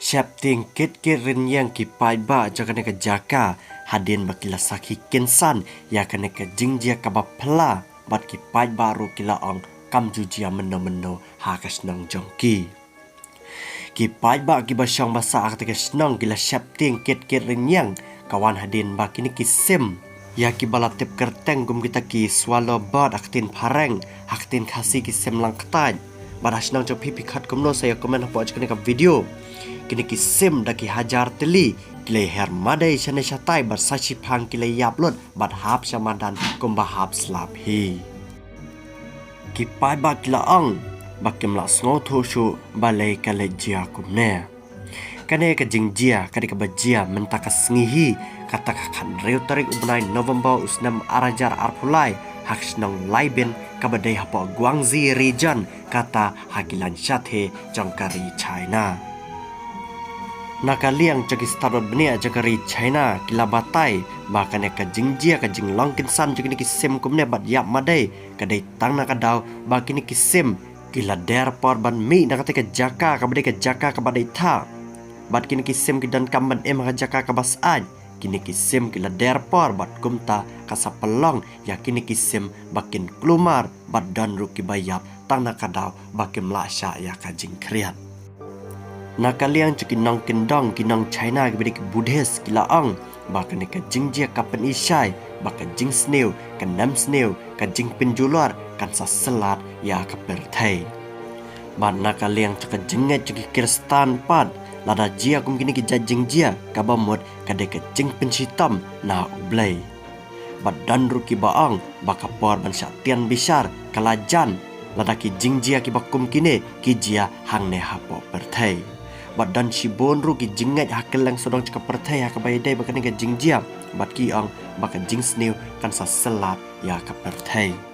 Syapting kit yang kipai ba jagane ka jaka hadin bakila saki kensan ya kane ka jingjia ka bapla bat kipai baru kila ong kam jujia meno hakas nang jongki kipai ba ki basyang basa akte ka snong kila syapting kit yang kawan hadin ba kini kisem ya ki balatip kerteng gum kita ki swallow bot aktin pareng aktin khasi kisem langktai badas nang jo pipi khat kumno saya komen apa ajkane ka video kini kisim daki hajar teli kile her madai chane chatai bar sachi phang kile yaplot bat hap samadan kumba hap slap hi ki pai ba kila ang bakim la sngo tho shu balai kale jia kumne kane ka jingjia kadi ka bajia mentaka sngihi kata ka khan reu tarik ubnai November usnam arajar arpulai haksnong laiben kabadai hapo Guangxi region kata hagilan shathe jangkari China nakaliang jagi starot benia jagari China kila batai makane ka jingjia ka jinglongkin san jagini kisem kumne bat yap madai kadai tang na kadau bakini kisem kila der por ban mi nakate ka jaka ka badai ka jaka ka badai tha bat kini kisem kidan kamban em ka jaka ka bas aj kini kisem kila der por bat kumta ka sapelong ya kini kisem bakin klumar bat dan ruki bayap tang na kadau bakim la sya ya ka jingkriat nakaliang cuki nong kendong kinong China kebedik Buddhis kila ang bahkan ka jingjia kapan isai bahkan jing sneu kan nam sneu kan jing penjular kan saselat ya kapertai ban nakaliang cuka jinget cuki Kristan pat lada jia kum kini ki jingjia kabamot kade ka jing pensitam na ublai badan ruki baang bakapor ban syatian bisar kalajan lada ki jingjia ki bakum kine ki jia hangne hapo pertai badan sibon ru ki jingat hakelang sodong cakap pertai ha kabaidai bakane ka jingjia bat ki ang bakan jing sneu kan sa selat ya ka pertai